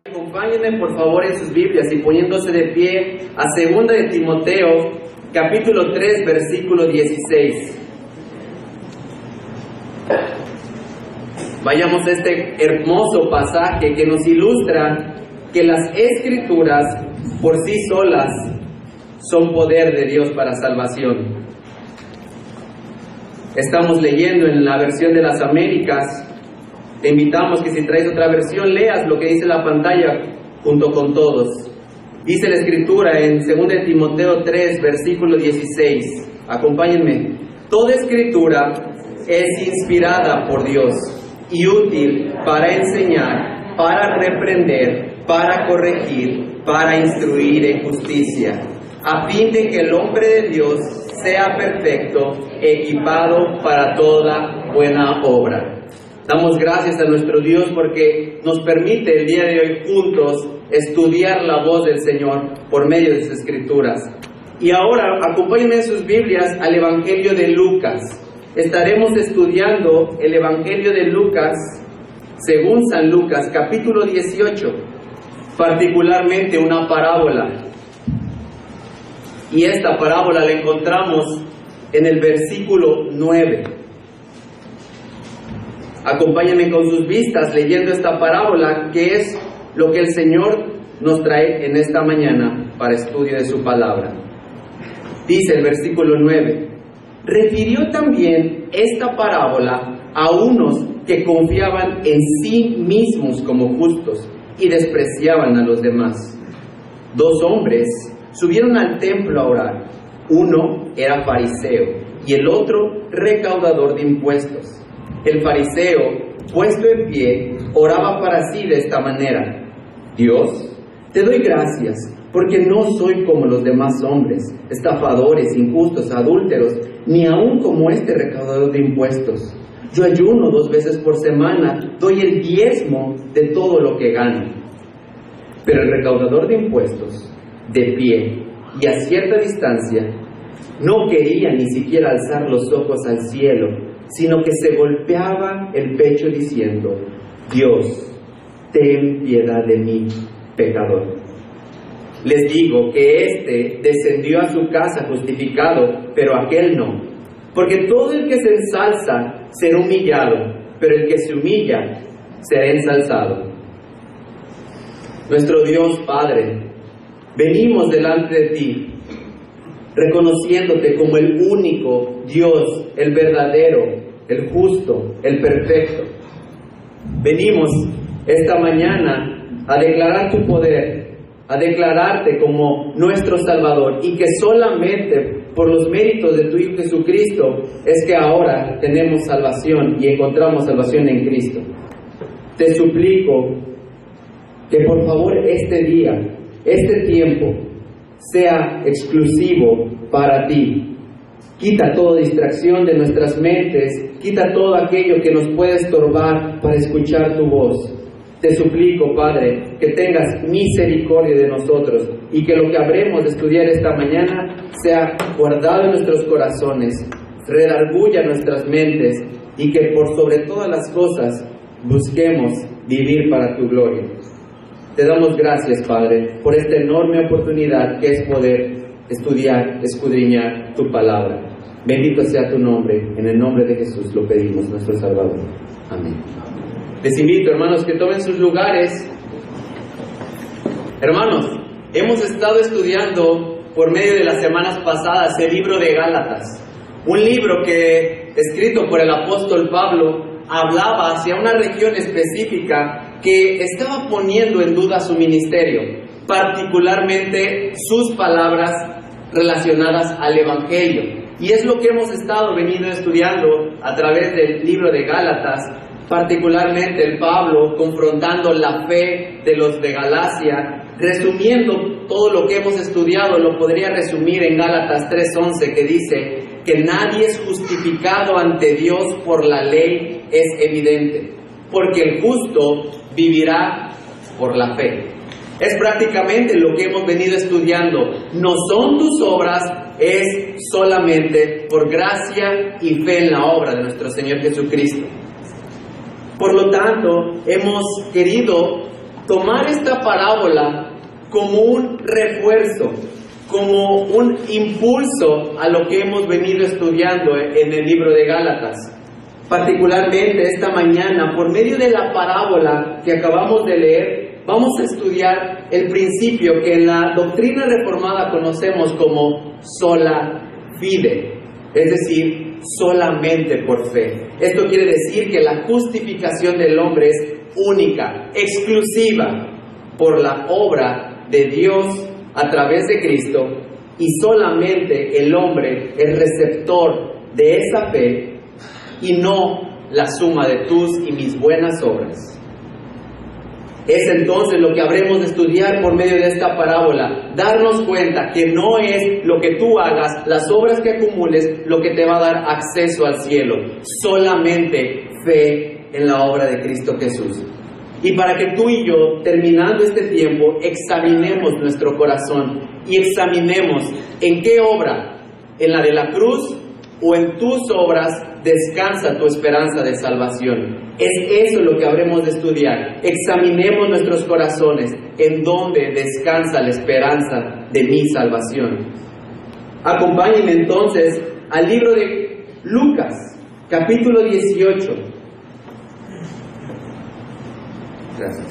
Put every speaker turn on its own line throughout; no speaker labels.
Acompáñenme por favor en sus Biblias y poniéndose de pie a 2 de Timoteo, capítulo 3, versículo 16. Vayamos a este hermoso pasaje que nos ilustra que las Escrituras por sí solas son poder de Dios para salvación. Estamos leyendo en la versión de las Américas. Te invitamos que si traes otra versión, leas lo que dice la pantalla junto con todos. Dice la Escritura en 2 de Timoteo 3, versículo 16. Acompáñenme. Toda Escritura es inspirada por Dios y útil para enseñar, para reprender, para corregir, para instruir en justicia, a fin de que el hombre de Dios sea perfecto, equipado para toda buena obra. Damos gracias a nuestro Dios porque nos permite el día de hoy juntos estudiar la voz del Señor por medio de sus Escrituras. Y ahora acompáñenme en sus Biblias al Evangelio de Lucas. Estaremos estudiando el Evangelio de Lucas según San Lucas, capítulo 18, particularmente una parábola. Y esta parábola la encontramos en el versículo 9. Acompáñenme con sus vistas leyendo esta parábola, que es lo que el Señor nos trae en esta mañana para estudio de su palabra. Dice el versículo 9: refirió también esta parábola a unos que confiaban en sí mismos como justos y despreciaban a los demás. 2 hombres subieron al templo a orar. Uno era fariseo y el otro recaudador de impuestos. El fariseo, puesto en pie, oraba para sí de esta manera: Dios, te doy gracias, porque no soy como los demás hombres, estafadores, injustos, adúlteros, ni aun como este recaudador de impuestos. Yo ayuno 2 veces por semana, doy el diezmo de todo lo que gano. Pero el recaudador de impuestos, de pie y a cierta distancia, no quería ni siquiera alzar los ojos al cielo, sino que se golpeaba el pecho diciendo: Dios, ten piedad de mí, pecador. Les digo que éste descendió a su casa justificado, pero aquel no. Porque todo el que se ensalza será humillado, pero el que se humilla será ensalzado. Nuestro Dios Padre, venimos delante de ti, reconociéndote como el único Dios, el verdadero, el justo, el perfecto. Venimos esta mañana a declarar tu poder, a declararte como nuestro Salvador, y que solamente por los méritos de tu Hijo Jesucristo es que ahora tenemos salvación y encontramos salvación en Cristo. Te suplico que por favor este día, este tiempo, sea exclusivo para ti. Quita toda distracción de nuestras mentes, quita todo aquello que nos puede estorbar para escuchar tu voz. Te suplico, Padre, que tengas misericordia de nosotros y que lo que habremos de estudiar esta mañana sea guardado en nuestros corazones, redarguya nuestras mentes y que por sobre todas las cosas busquemos vivir para tu gloria. Te damos gracias, Padre, por esta enorme oportunidad que es poder estudiar, escudriñar tu palabra. Bendito sea tu nombre, en el nombre de Jesús lo pedimos, nuestro Salvador. Amén. Les invito, hermanos, que tomen sus lugares. Hermanos, hemos estado estudiando por medio de las semanas pasadas el libro de Gálatas, un libro que, escrito por el apóstol Pablo, hablaba hacia una región específica que estaba poniendo en duda su ministerio, particularmente sus palabras relacionadas al Evangelio. Y es lo que hemos estado venido estudiando a través del libro de Gálatas, particularmente el Pablo confrontando la fe de los de Galacia. Resumiendo todo lo que hemos estudiado, lo podría resumir en Gálatas 3:11, que dice que nadie es justificado ante Dios por la ley, es evidente, porque el justo vivirá por la fe. Es prácticamente lo que hemos venido estudiando. No son tus obras, es solamente por gracia y fe en la obra de nuestro Señor Jesucristo. Por lo tanto, hemos querido tomar esta parábola como un refuerzo, como un impulso a lo que hemos venido estudiando en el libro de Gálatas. Particularmente esta mañana, por medio de la parábola que acabamos de leer, vamos a estudiar el principio que en la doctrina reformada conocemos como sola fide, es decir, solamente por fe. Esto quiere decir que la justificación del hombre es única, exclusiva, por la obra de Dios a través de Cristo, y solamente el hombre es receptor de esa fe y no la suma de tus y mis buenas obras. Es entonces lo que habremos de estudiar por medio de esta parábola, darnos cuenta que no es lo que tú hagas, las obras que acumules, lo que te va a dar acceso al cielo, solamente fe en la obra de Cristo Jesús. Y para que tú y yo, terminando este tiempo, examinemos nuestro corazón y examinemos en qué obra, en la de la cruz o en tus obras, descansa tu esperanza de salvación. Es eso lo que habremos de estudiar. Examinemos nuestros corazones, en dónde descansa la esperanza de mi salvación. Acompáñenme entonces al libro de Lucas, capítulo 18. Gracias.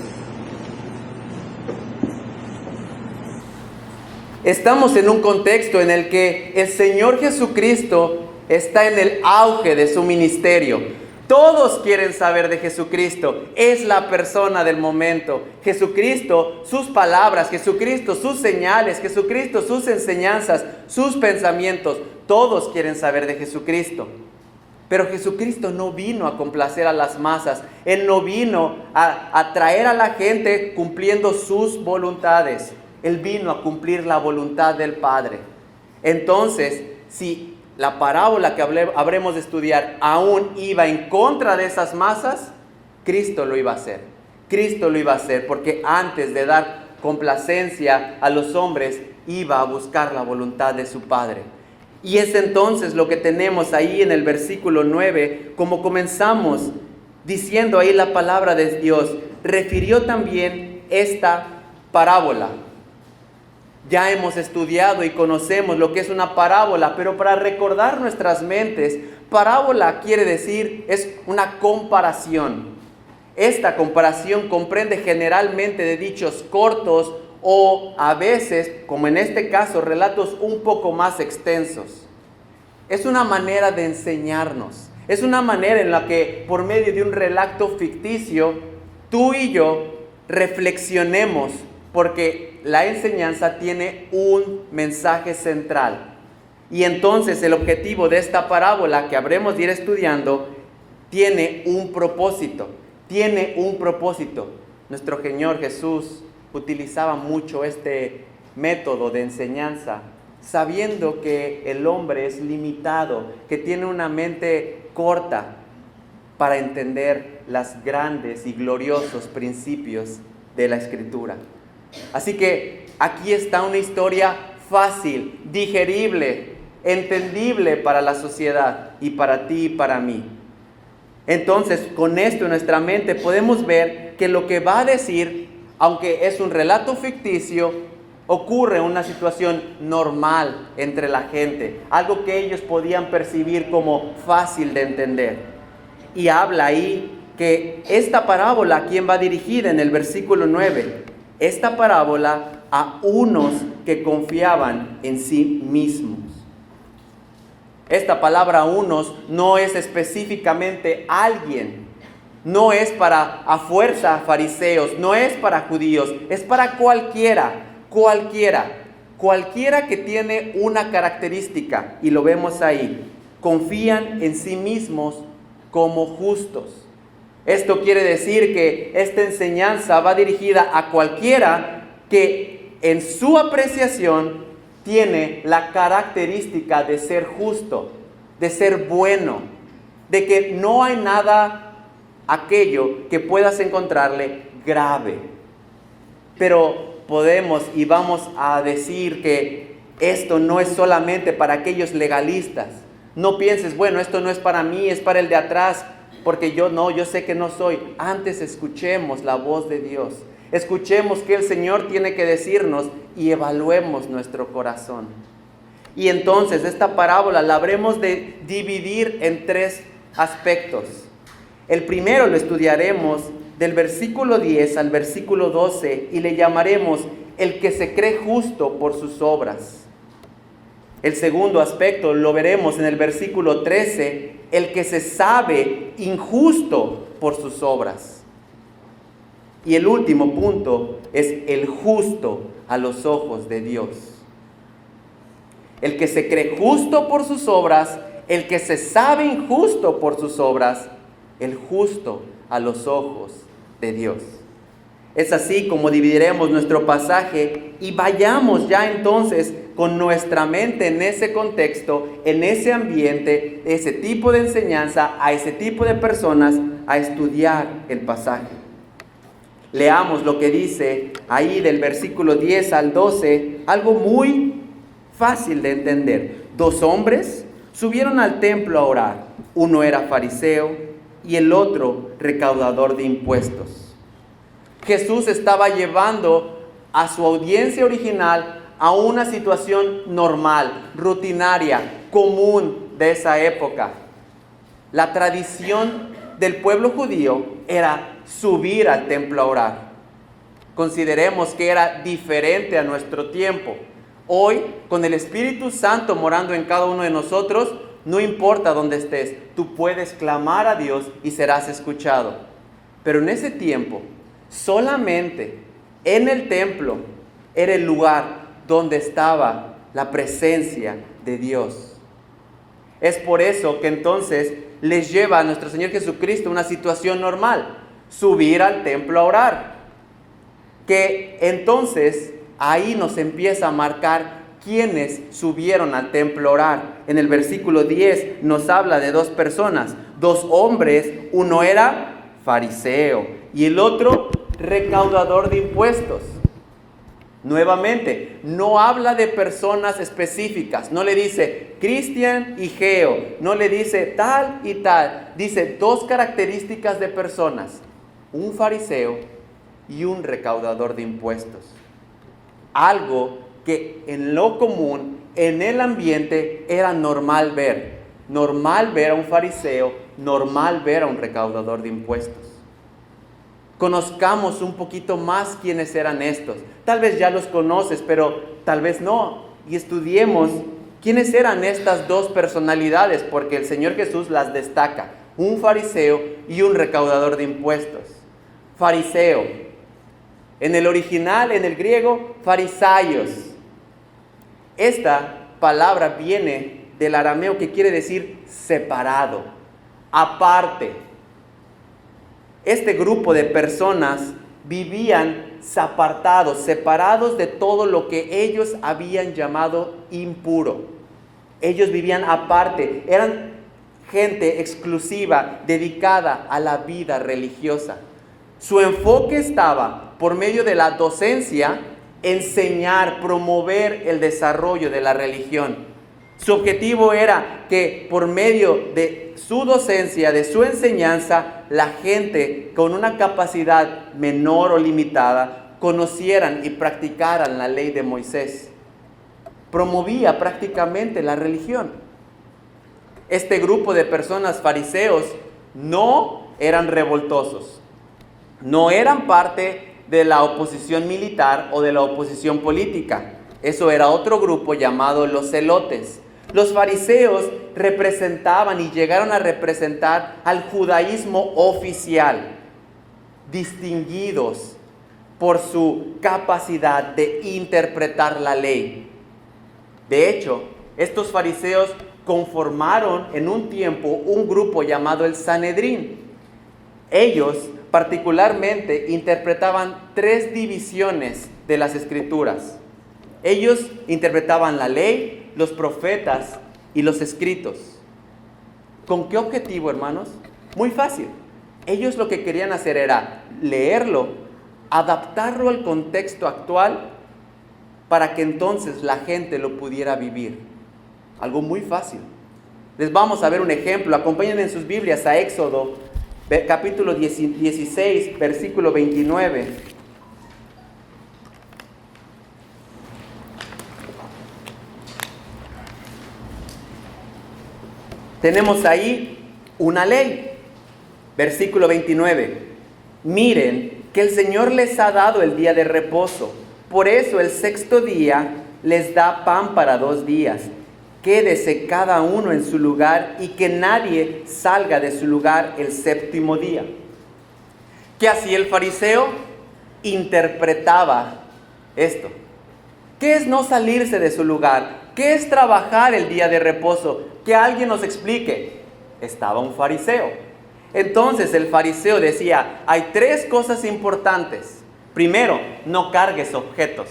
Estamos en un contexto en el que el Señor Jesucristo está en el auge de su ministerio. Todos quieren saber de Jesucristo. Es la persona del momento. Jesucristo, sus palabras, Jesucristo, sus señales, Jesucristo, sus enseñanzas, sus pensamientos. Todos quieren saber de Jesucristo. Pero Jesucristo no vino a complacer a las masas. Él no vino a atraer a la gente cumpliendo sus voluntades. Él vino a cumplir la voluntad del Padre. Entonces, si la parábola que habremos de estudiar aún iba en contra de esas masas, Cristo lo iba a hacer. Cristo lo iba a hacer porque antes de dar complacencia a los hombres, iba a buscar la voluntad de su Padre. Y es entonces lo que tenemos ahí en el versículo 9, como comenzamos diciendo ahí la palabra de Dios, refirió también esta parábola. Ya hemos estudiado y conocemos lo que es una parábola, pero para recordar nuestras mentes, parábola quiere decir, es una comparación. Esta comparación comprende generalmente de dichos cortos o a veces, como en este caso, relatos un poco más extensos. Es una manera de enseñarnos. Es una manera en la que, por medio de un relato ficticio, tú y yo reflexionemos, porque la enseñanza tiene un mensaje central. Y entonces el objetivo de esta parábola que habremos de ir estudiando tiene un propósito. Tiene un propósito. Nuestro Señor Jesús utilizaba mucho este método de enseñanza, sabiendo que el hombre es limitado, que tiene una mente corta para entender los grandes y gloriosos principios de la Escritura. Así que aquí está una historia fácil, digerible, entendible para la sociedad y para ti y para mí. Entonces, con esto en nuestra mente podemos ver que lo que va a decir, aunque es un relato ficticio, ocurre una situación normal entre la gente, algo que ellos podían percibir como fácil de entender. Y habla ahí que esta parábola, ¿a quién va dirigida? En el versículo 9, esta parábola a unos que confiaban en sí mismos. Esta palabra unos no es específicamente alguien, no es para a fuerza fariseos, no es para judíos, es para cualquiera que tiene una característica, y lo vemos ahí, confían en sí mismos como justos. Esto quiere decir que esta enseñanza va dirigida a cualquiera que en su apreciación tiene la característica de ser justo, de ser bueno, de que no hay nada aquello que puedas encontrarle
grave. Pero podemos y vamos a decir que esto no es solamente para aquellos legalistas. No pienses, bueno, esto no es para mí, es para el de atrás, porque yo sé que no soy. Antes escuchemos la voz de Dios. Escuchemos qué el Señor tiene que decirnos y evaluemos nuestro corazón. Y entonces esta parábola la habremos de dividir en 3 aspectos. El primero lo estudiaremos del versículo 10 al versículo 12 y le llamaremos el que se cree justo por sus obras. El segundo aspecto lo veremos en el versículo 13, el que se sabe injusto por sus obras. Y el último punto es el justo a los ojos de Dios. El que se cree justo por sus obras, el que se sabe injusto por sus obras, el justo a los ojos de Dios. Es así como dividiremos nuestro pasaje y vayamos ya entonces con nuestra mente en ese contexto, en ese ambiente, ese tipo de enseñanza, a ese tipo de personas, a estudiar el pasaje. Leamos lo que dice ahí del versículo 10 al 12, algo muy fácil de entender. 2 hombres subieron al templo a orar. Uno era fariseo y el otro recaudador de impuestos. Jesús estaba llevando a su audiencia original a una situación normal, rutinaria, común de esa época. La tradición del pueblo judío era subir al templo a orar. Consideremos que era diferente a nuestro tiempo. Hoy, con el Espíritu Santo morando en cada uno de nosotros, no importa dónde estés, tú puedes clamar a Dios y serás escuchado. Pero en ese tiempo, solamente en el templo era el lugar donde estaba la presencia de Dios. Es por eso que entonces les lleva a nuestro Señor Jesucristo una situación normal, subir al templo a orar. Que entonces ahí nos empieza a marcar quiénes subieron al templo a orar. En el versículo 10 nos habla de 2 personas, 2 hombres, uno era fariseo y el otro recaudador de impuestos. Nuevamente, no habla de personas específicas, no le dice Cristian y Geo, no le dice tal y tal, dice 2 características de personas, un fariseo y un recaudador de impuestos. Algo que en lo común, en el ambiente, era normal ver a un fariseo, normal ver a un recaudador de impuestos. Conozcamos un poquito más quiénes eran estos. Tal vez ya los conoces, pero tal vez no. Y estudiemos quiénes eran estas 2 personalidades, porque el Señor Jesús las destaca. Un fariseo y un recaudador de impuestos. Fariseo. En el original, en el griego, farisaios. Esta palabra viene del arameo que quiere decir separado, aparte. Este grupo de personas vivían apartados, separados de todo lo que ellos habían llamado impuro. Ellos vivían aparte, eran gente exclusiva, dedicada a la vida religiosa. Su enfoque estaba, por medio de la docencia, enseñar, promover el desarrollo de la religión. Su objetivo era que por medio de su docencia, de su enseñanza, la gente con una capacidad menor o limitada conocieran y practicaran la ley de Moisés. Promovía prácticamente la religión. Este grupo de personas fariseos no eran revoltosos, no eran parte de la oposición militar o de la oposición política. Eso era otro grupo llamado los celotes. Los fariseos representaban y llegaron a representar al judaísmo oficial, distinguidos por su capacidad de interpretar la ley. De hecho, estos fariseos conformaron en un tiempo un grupo llamado el Sanedrín. Ellos particularmente interpretaban 3 divisiones de las Escrituras. Ellos interpretaban la ley, los profetas y los escritos. ¿Con qué objetivo, hermanos? Muy fácil. Ellos lo que querían hacer era leerlo, adaptarlo al contexto actual para que entonces la gente lo pudiera vivir. Algo muy fácil. Les vamos a ver un ejemplo. Acompáñenme en sus Biblias a Éxodo, capítulo 16, versículo 29. Tenemos ahí una ley. Versículo 29. Miren que el Señor les ha dado el día de reposo. Por eso el sexto día les da pan para 2 días. Quédese cada uno en su lugar y que nadie salga de su lugar el séptimo día. ¿Qué hacía el fariseo? Interpretaba esto. ¿Qué es no salirse de su lugar? ¿Qué es trabajar el día de reposo? Que alguien nos explique. Estaba un fariseo. Entonces el fariseo decía, hay 3 cosas importantes. Primero, no cargues objetos.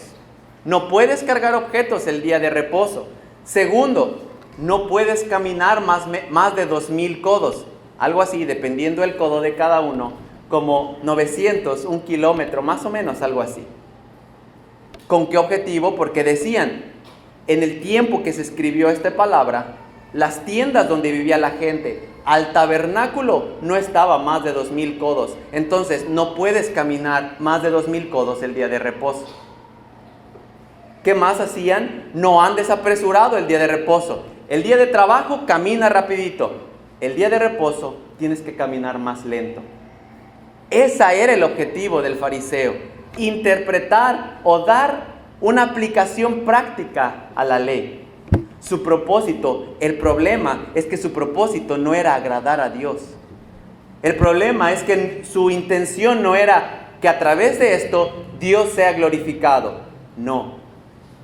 No puedes cargar objetos el día de reposo. Segundo, no puedes caminar más de 2000 codos. Algo así, dependiendo del codo de cada uno, como 900, 1 kilómetro, más o menos, algo así. ¿Con qué objetivo? Porque decían, en el tiempo que se escribió esta palabra, las tiendas donde vivía la gente, al tabernáculo no estaba más de 2000 codos. Entonces no puedes caminar más de 2000 codos el día de reposo. ¿Qué más hacían? No andes apresurado el día de reposo. El día de trabajo camina rapidito. El día de reposo tienes que caminar más lento. Ese era el objetivo del fariseo. Interpretar o dar una aplicación práctica a la ley. Su propósito, el problema es que su propósito no era agradar a Dios. El problema es que su intención no era que a través de esto Dios sea glorificado. No.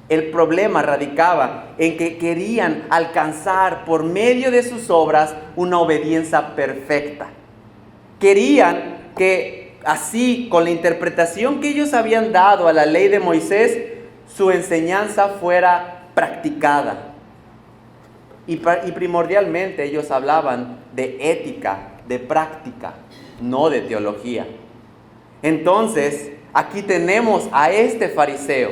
El problema radicaba en que querían alcanzar por medio de sus obras una obediencia perfecta. Querían que así, con la interpretación que ellos habían dado a la ley de Moisés, su enseñanza fuera practicada. Y primordialmente ellos hablaban de ética, de práctica, no de teología. Entonces, aquí tenemos a este fariseo,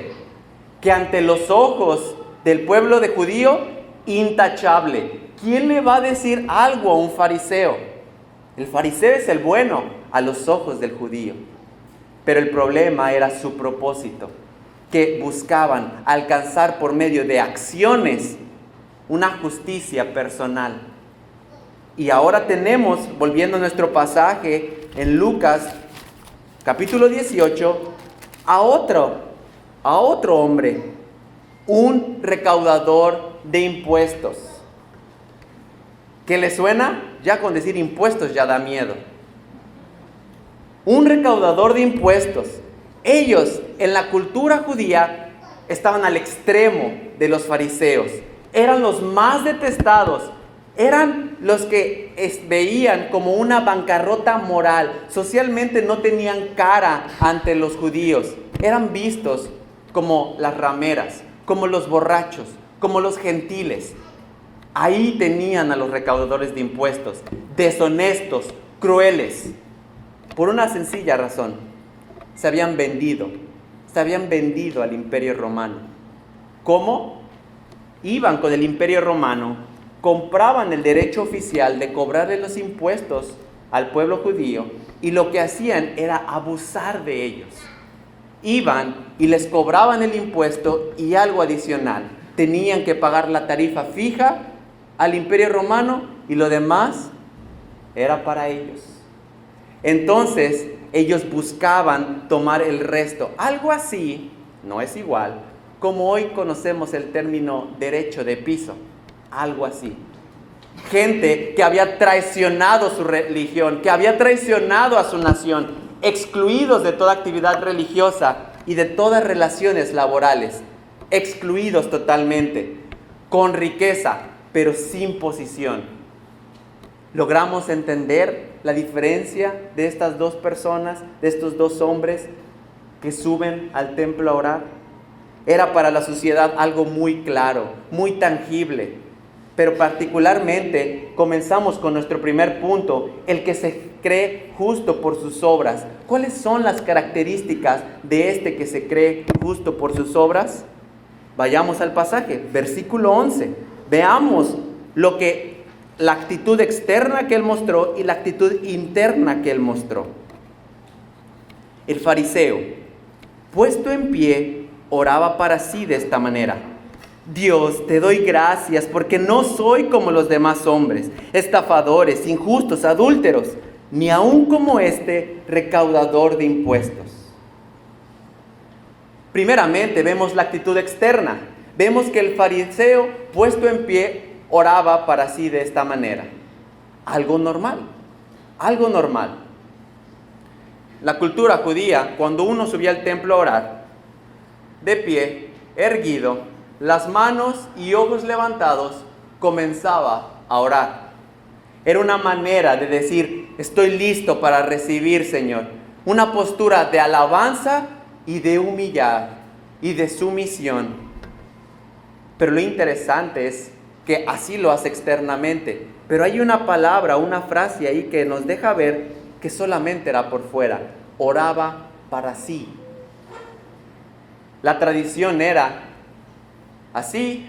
que ante los ojos del pueblo de judío, intachable. ¿Quién le va a decir algo a un fariseo? El fariseo es el bueno a los ojos del judío. Pero el problema era su propósito, que buscaban alcanzar por medio de acciones una justicia personal. Y ahora tenemos, volviendo a nuestro pasaje en Lucas capítulo 18, a otro hombre, un recaudador de impuestos. ¿Qué le suena? Ya con decir impuestos ya da miedo. Un recaudador de impuestos. Ellos en la cultura judía estaban al extremo de los fariseos. Eran los más detestados. Eran los que veían como una bancarrota moral. Socialmente no tenían cara ante los judíos. Eran vistos como las rameras, como los borrachos, como los gentiles. Ahí tenían a los recaudadores de impuestos, deshonestos, crueles, por una sencilla razón: se habían vendido al Imperio Romano. ¿Cómo? Iban con el Imperio Romano, compraban el derecho oficial de cobrarle los impuestos al pueblo judío, y lo que hacían era abusar de ellos. Iban y les cobraban el impuesto y algo adicional. Tenían que pagar la tarifa fija al Imperio Romano y lo demás era para ellos. Entonces ellos buscaban tomar el resto. Algo así, no es igual, como hoy conocemos el término derecho de piso. Algo así. Gente que había traicionado su religión, que había traicionado a su nación, excluidos de toda actividad religiosa y de todas relaciones laborales, excluidos totalmente, con riqueza, pero sin posición. ¿Logramos entender la diferencia de estas 2 personas, de estos 2 hombres que suben al templo a orar? Era para la sociedad algo muy claro, muy tangible. Pero particularmente comenzamos con nuestro primer punto, el que se cree justo por sus obras. ¿Cuáles son las características de este que se cree justo por sus obras? Vayamos al pasaje, versículo 11. Veamos la actitud externa que él mostró y la actitud interna que él mostró. El fariseo, puesto en pie, oraba para sí de esta manera: Dios, te doy gracias porque no soy como los demás hombres, estafadores, injustos, adúlteros, ni aun como este recaudador de impuestos. Primeramente vemos la actitud externa. Vemos que el fariseo, puesto en pie, oraba para sí de esta manera. Algo normal, algo normal. La cultura judía, cuando uno subía al templo a orar, de pie, erguido, las manos y ojos levantados, comenzaba a orar. Era una manera de decir: estoy listo para recibir, Señor. Una postura de alabanza y de humillar y de sumisión. Pero lo interesante es que así lo hace externamente. Pero hay una palabra, una frase ahí que nos deja ver que solamente era por fuera. Oraba para sí. La tradición era así,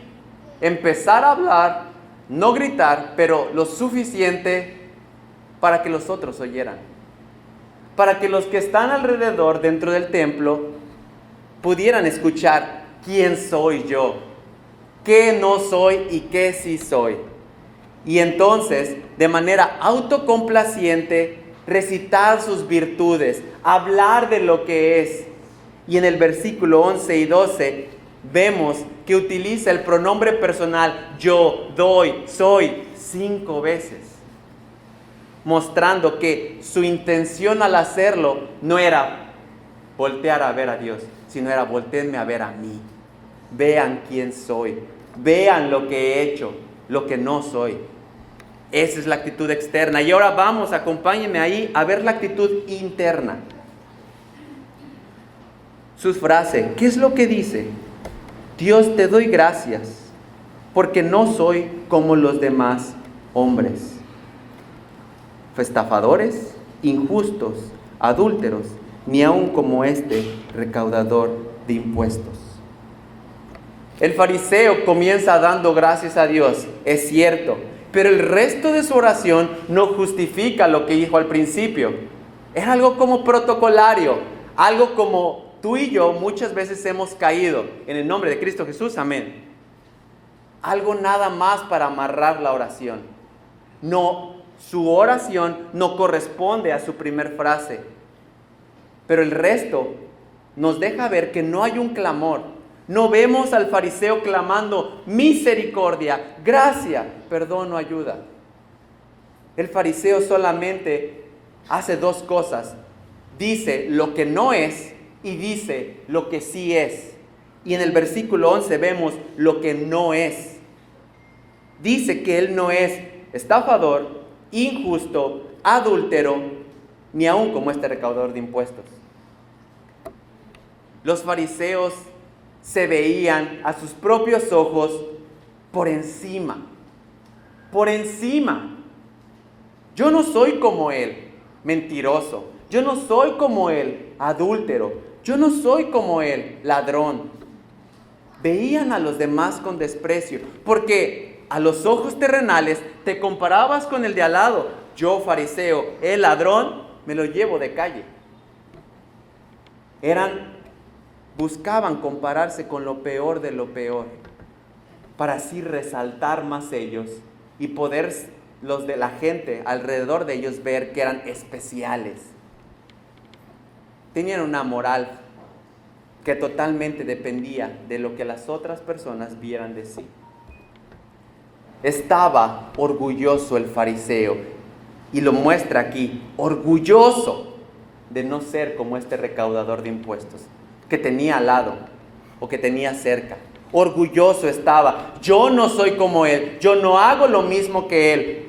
empezar a hablar, no gritar, pero lo suficiente para que los otros oyeran. Para que los que están alrededor dentro del templo pudieran escuchar: ¿quién soy yo? ¿Qué no soy y qué sí soy? Y entonces, de manera autocomplaciente, recitar sus virtudes, hablar de lo que es. Y en el versículo 11 y 12 vemos que utiliza el pronombre personal yo, doy, soy 5 veces, mostrando que su intención al hacerlo no era voltear a ver a Dios, sino era: voltéenme a ver a mí, vean quién soy, vean lo que he hecho, lo que no soy. Esa es la actitud externa. Y ahora vamos, acompáñenme ahí a ver la actitud interna. Su frase, ¿qué es lo que dice? Dios, te doy gracias porque no soy como los demás hombres, estafadores, injustos, adúlteros, ni aun como este recaudador de impuestos. El fariseo comienza dando gracias a Dios, es cierto, pero el resto de su oración no justifica lo que dijo al principio. Era algo como protocolario, algo como tú y yo muchas veces hemos caído en el nombre de Cristo Jesús, amén. Algo nada más para amarrar la oración. No, su oración no corresponde a su primer frase. Pero el resto nos deja ver que no hay un clamor. No vemos al fariseo clamando misericordia, gracia, perdón o ayuda. El fariseo solamente hace 2 cosas. Dice lo que no es y dice lo que sí es. Y en el versículo 11 vemos lo que no es. Dice que él no es estafador, injusto, adúltero, ni aun como este recaudador de impuestos. Los fariseos se veían a sus propios ojos por encima. Por encima. Yo no soy como él, mentiroso. Yo no soy como él, adúltero. Yo no soy como él, ladrón. Veían a los demás con desprecio, porque a los ojos terrenales te comparabas con el de al lado. Yo, fariseo, el ladrón, me lo llevo de calle. Buscaban compararse con lo peor de lo peor, para así resaltar más ellos y poder los de la gente alrededor de ellos ver que eran especiales. Tenían una moral que totalmente dependía de lo que las otras personas vieran de sí. Estaba orgulloso el fariseo, y lo muestra aquí, orgulloso de no ser como este recaudador de impuestos que tenía al lado o que tenía cerca. Orgulloso estaba: yo no soy como él, yo no hago lo mismo que él.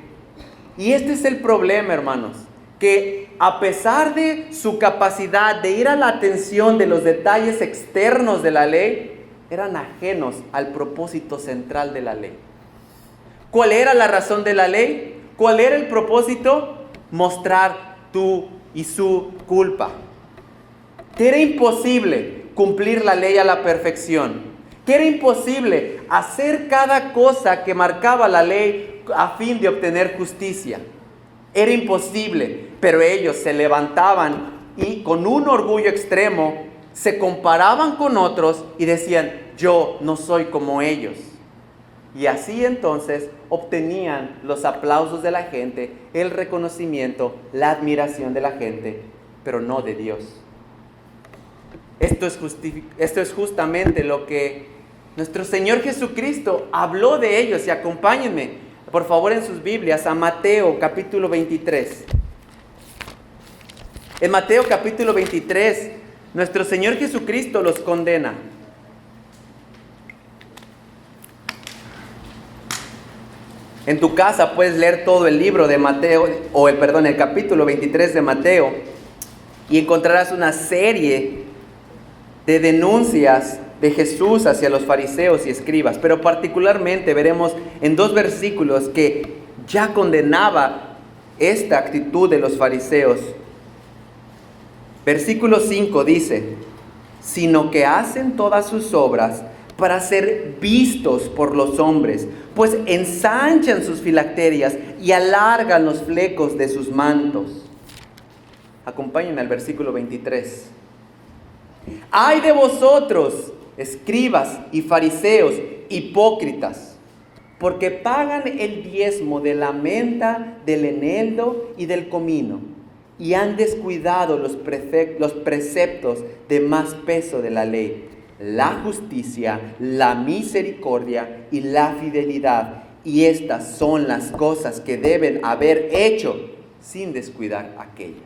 Y este es el problema, hermanos, que a pesar de su capacidad de ir a la atención de los detalles externos de la ley, eran ajenos al propósito central de la ley. ¿Cuál era la razón de la ley? ¿Cuál era el propósito? Mostrar tu y su culpa. Que era imposible cumplir la ley a la perfección. Que era imposible hacer cada cosa que marcaba la ley a fin de obtener justicia. Era imposible, pero ellos se levantaban y con un orgullo extremo se comparaban con otros y decían: yo no soy como ellos. Y así entonces obtenían los aplausos de la gente, el reconocimiento, la admiración de la gente, pero no de Dios. Esto es justamente lo que nuestro Señor Jesucristo habló de ellos. Y acompáñenme, por favor, en sus Biblias a Mateo capítulo 23. En Mateo capítulo 23, nuestro Señor Jesucristo los condena. En tu casa puedes leer todo el libro de Mateo, el capítulo 23 de Mateo, y encontrarás una serie de denuncias de Jesús hacia los fariseos y escribas, pero particularmente veremos en 2 versículos que ya condenaba esta actitud de los fariseos. Versículo 5 dice: sino que hacen todas sus obras para ser vistos por los hombres, pues ensanchan sus filacterias y alargan los flecos de sus mantos. Acompáñenme al versículo 23. ¡Ay de vosotros, escribas y fariseos, hipócritas! Porque pagan el diezmo de la menta, del eneldo y del comino, y han descuidado los preceptos de más peso de la ley: la justicia, la misericordia y la fidelidad. Y estas son las cosas que deben haber hecho sin descuidar aquellas.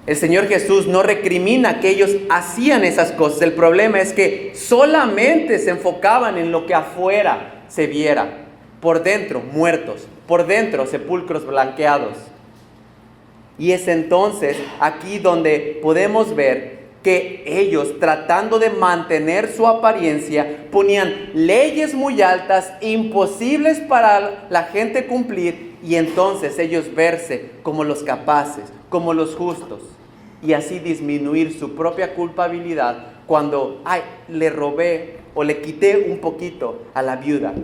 El Señor Jesús no recrimina que ellos hacían esas cosas. El problema es que solamente se enfocaban en lo que afuera se viera. Por dentro, muertos. Por dentro, sepulcros blanqueados. Y es entonces aquí donde podemos ver que ellos, tratando de mantener su apariencia, ponían leyes muy altas, imposibles para la gente cumplir, y entonces ellos verse como los capaces, como los justos, y así disminuir su propia culpabilidad cuando le robé o le quité un poquito a la viuda,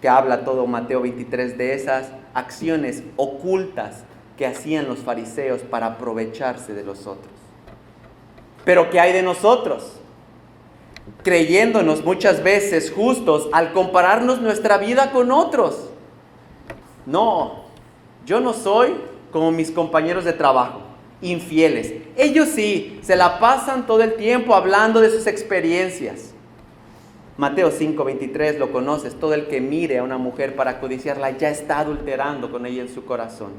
que habla todo Mateo 23 de esas acciones ocultas que hacían los fariseos para aprovecharse de los otros. Pero ¿qué hay de nosotros? Creyéndonos muchas veces justos al compararnos nuestra vida con otros. No, yo no soy como mis compañeros de trabajo, infieles. Ellos sí, se la pasan todo el tiempo hablando de sus experiencias. Mateo 5:23, lo conoces: todo el que mire a una mujer para codiciarla ya está adulterando con ella en su corazón.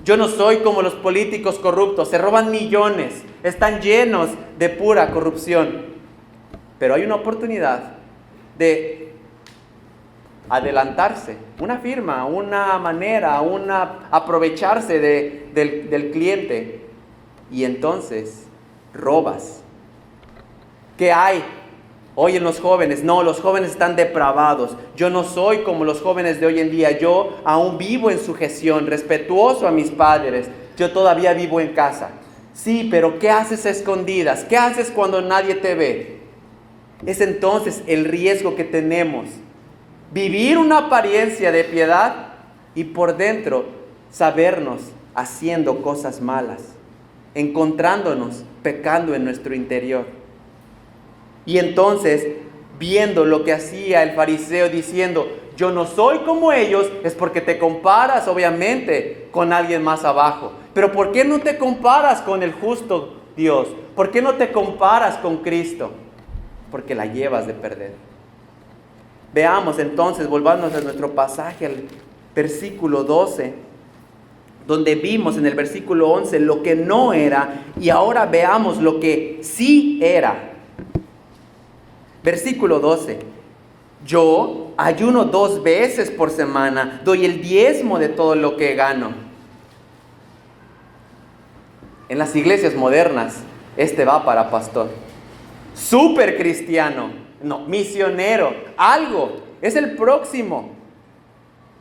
Yo no soy como los políticos corruptos, se roban millones, están llenos de pura corrupción. Pero hay una oportunidad de adelantarse, una firma, una manera, aprovecharse del cliente, y entonces robas. ¿Qué hay hoy en los jóvenes? No, los jóvenes están depravados. Yo no soy como los jóvenes de hoy en día. Yo aún vivo en sujeción, respetuoso a mis padres. Yo todavía vivo en casa. Sí, pero ¿qué haces a escondidas? ¿Qué haces cuando nadie te ve? Es entonces el riesgo que tenemos. Vivir una apariencia de piedad y por dentro sabernos haciendo cosas malas, encontrándonos pecando en nuestro interior. Y entonces, viendo lo que hacía el fariseo diciendo: yo no soy como ellos, es porque te comparas obviamente con alguien más abajo. Pero ¿por qué no te comparas con el justo Dios? ¿Por qué no te comparas con Cristo? Porque la llevas de perder. Veamos entonces, volvamos a nuestro pasaje, al versículo 12, donde vimos en el versículo 11 lo que no era, y ahora veamos lo que sí era. Versículo 12: yo ayuno 2 veces por semana, doy el diezmo de todo lo que gano. En las iglesias modernas, va para pastor, súper cristiano, no, misionero, algo, es el próximo.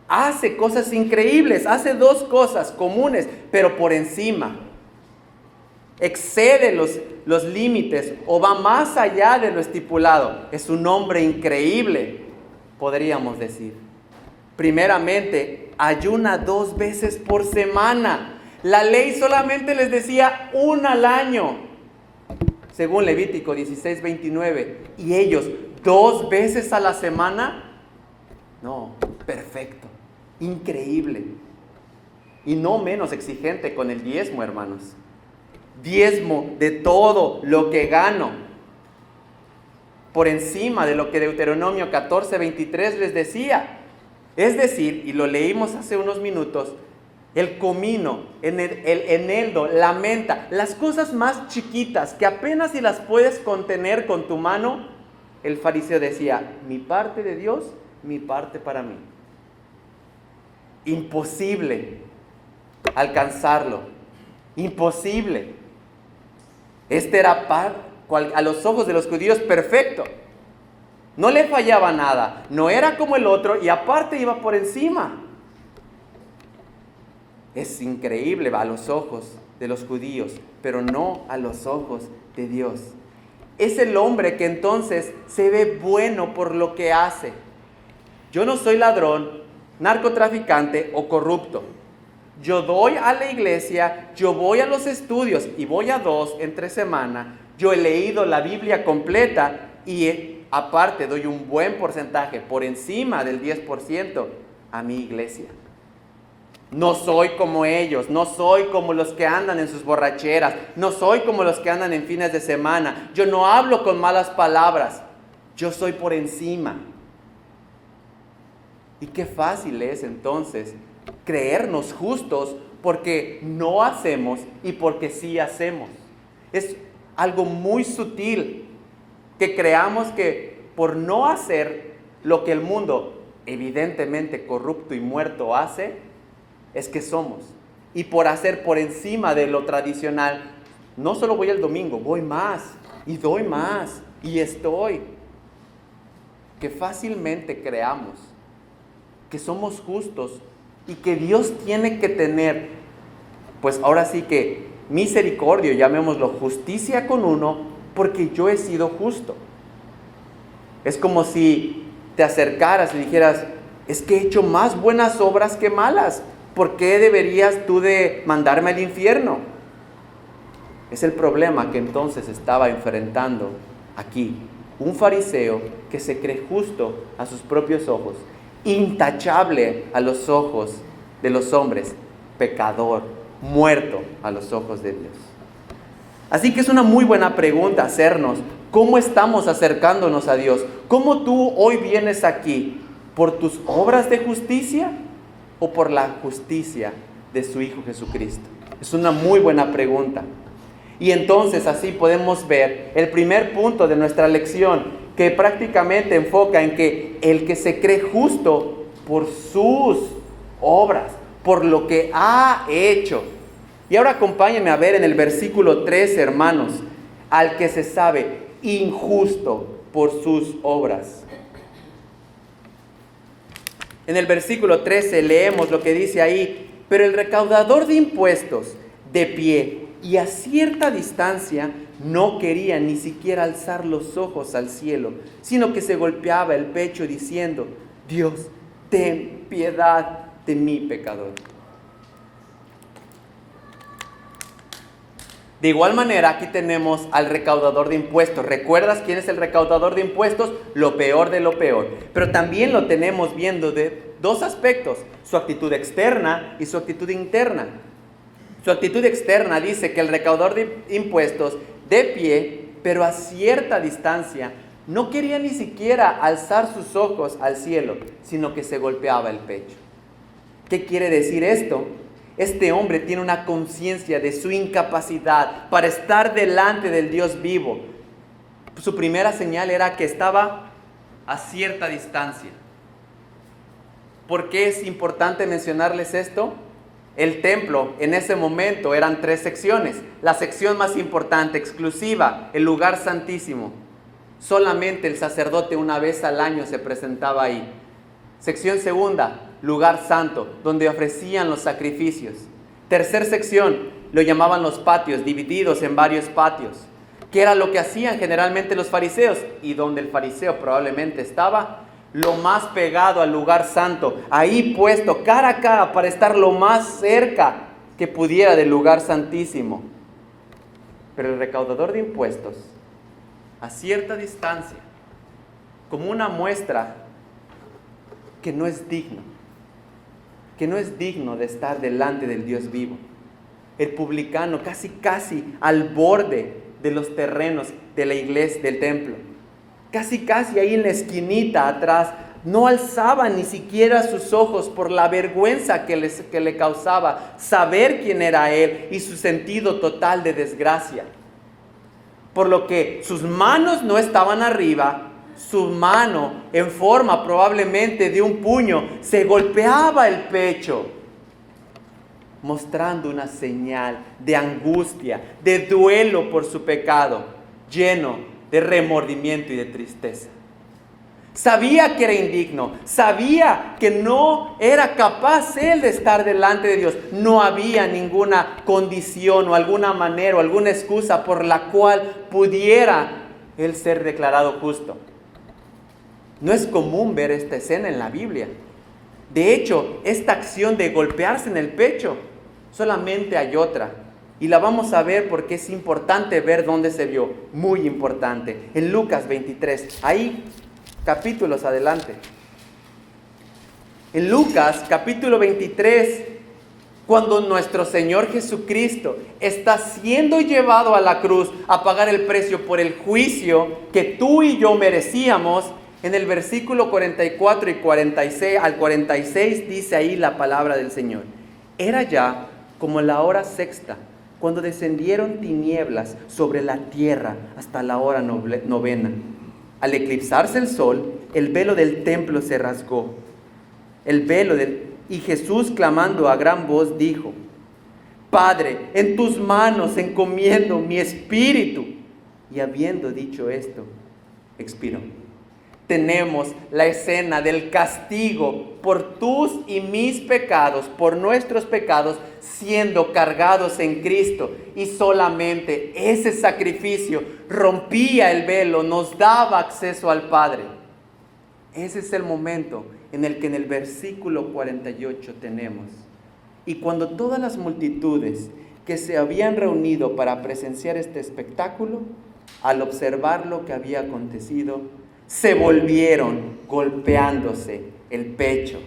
hace cosas increíbles, hace dos cosas comunes, pero por encima. Excede los límites o va más allá de lo estipulado. Es un hombre increíble, podríamos decir. Primeramente, ayuna 2 veces por semana. La ley solamente les decía una al año, según Levítico 16:29. Y ellos, 2 veces a la semana. No, perfecto, increíble. Y no menos exigente con el diezmo, hermanos. Diezmo de todo lo que gano. Por encima de lo que Deuteronomio 14:23 les decía. Es decir, y lo leímos hace unos minutos, el comino, el eneldo, la menta, las cosas más chiquitas que apenas si las puedes contener con tu mano, el fariseo decía, mi parte de Dios, mi parte para mí. Imposible alcanzarlo, imposible. Este era a los ojos de los judíos perfecto. No le fallaba nada, no era como el otro y aparte iba por encima. Es increíble a los ojos de los judíos, pero no a los ojos de Dios. Es el hombre que entonces se ve bueno por lo que hace. Yo no soy ladrón, narcotraficante o corrupto. Yo doy a la iglesia, yo voy a los estudios y voy a 2 entre semana. Yo he leído la Biblia completa y aparte doy un buen porcentaje, por encima del 10%, a mi iglesia. No soy como ellos, no soy como los que andan en sus borracheras, no soy como los que andan en fines de semana. Yo no hablo con malas palabras, yo soy por encima. Y qué fácil es entonces creernos justos porque no hacemos y porque sí hacemos. Es algo muy sutil que creamos que por no hacer lo que el mundo evidentemente corrupto y muerto hace, es que somos. Y por hacer por encima de lo tradicional, no solo voy el domingo, voy más y doy más y estoy. Que fácilmente creamos que somos justos y que Dios tiene que tener, pues ahora sí que misericordia, llamémoslo justicia con uno, porque yo he sido justo. Es como si te acercaras y dijeras, es que he hecho más buenas obras que malas, ¿por qué deberías tú de mandarme al infierno? Es el problema que entonces estaba enfrentando aquí un fariseo que se cree justo a sus propios ojos, intachable a los ojos de los hombres, pecador, muerto a los ojos de Dios. Así que es una muy buena pregunta hacernos, ¿cómo estamos acercándonos a Dios? ¿Cómo tú hoy vienes aquí? ¿Por tus obras de justicia o por la justicia de su Hijo Jesucristo? Es una muy buena pregunta. Y entonces así podemos ver el primer punto de nuestra lección, que prácticamente enfoca en que el que se cree justo por sus obras, por lo que ha hecho. Y ahora acompáñenme a ver en el versículo 13, hermanos, al que se sabe injusto por sus obras. En el versículo 13 leemos lo que dice ahí, pero el recaudador de impuestos, de pie y a cierta distancia, no quería ni siquiera alzar los ojos al cielo, sino que se golpeaba el pecho diciendo, Dios, ten piedad de mí, pecador. De igual manera, aquí tenemos al recaudador de impuestos. ¿Recuerdas quién es el recaudador de impuestos? Lo peor de lo peor. Pero también lo tenemos viendo de 2 aspectos, su actitud externa y su actitud interna. Su actitud externa dice que el recaudador de impuestos, de pie, pero a cierta distancia, no quería ni siquiera alzar sus ojos al cielo, sino que se golpeaba el pecho. ¿Qué quiere decir esto? Este hombre tiene una conciencia de su incapacidad para estar delante del Dios vivo. Su primera señal era que estaba a cierta distancia. ¿Por qué es importante mencionarles esto? El templo en ese momento eran 3 secciones. La sección más importante, exclusiva, el lugar santísimo. Solamente el sacerdote una vez al año se presentaba ahí. Sección segunda, lugar santo, donde ofrecían los sacrificios. Tercer sección, lo llamaban los patios, divididos en varios patios, que era lo que hacían generalmente los fariseos, y donde el fariseo probablemente estaba lo más pegado al lugar santo, ahí puesto cara a cara para estar lo más cerca que pudiera del lugar santísimo. Pero el recaudador de impuestos, a cierta distancia, como una muestra que no es digno de estar delante del Dios vivo. El publicano casi al borde de los terrenos de la iglesia, del templo, casi ahí en la esquinita atrás, no alzaba ni siquiera sus ojos por la vergüenza que le causaba saber quién era él y su sentido total de desgracia. Por lo que sus manos no estaban arriba, su mano en forma probablemente de un puño se golpeaba el pecho, mostrando una señal de angustia, de duelo por su pecado, lleno de remordimiento y de tristeza. Sabía que era indigno, sabía que no era capaz él de estar delante de Dios. No había ninguna condición o alguna manera o alguna excusa por la cual pudiera él ser declarado justo. No es común ver esta escena en la Biblia. De hecho, esta acción de golpearse en el pecho, solamente hay otra. Y la vamos a ver porque es importante ver dónde se vio. Muy importante. En Lucas 23. Ahí, capítulos adelante. En Lucas, capítulo 23, cuando nuestro Señor Jesucristo está siendo llevado a la cruz a pagar el precio por el juicio que tú y yo merecíamos, en el versículo 44 y 46 al 46 dice ahí la palabra del Señor. Era ya como la hora sexta, cuando descendieron tinieblas sobre la tierra hasta la hora novena. Al eclipsarse el sol, el velo del templo se rasgó. Y Jesús, clamando a gran voz, dijo: Padre, en tus manos encomiendo mi espíritu. Y habiendo dicho esto, expiró. Tenemos la escena del castigo por tus y mis pecados, por nuestros pecados, siendo cargados en Cristo. Y solamente ese sacrificio rompía el velo, nos daba acceso al Padre. Ese es el momento en el que en el versículo 48 tenemos: y cuando todas las multitudes que se habían reunido para presenciar este espectáculo, al observar lo que había acontecido, se volvieron golpeándose el pecho.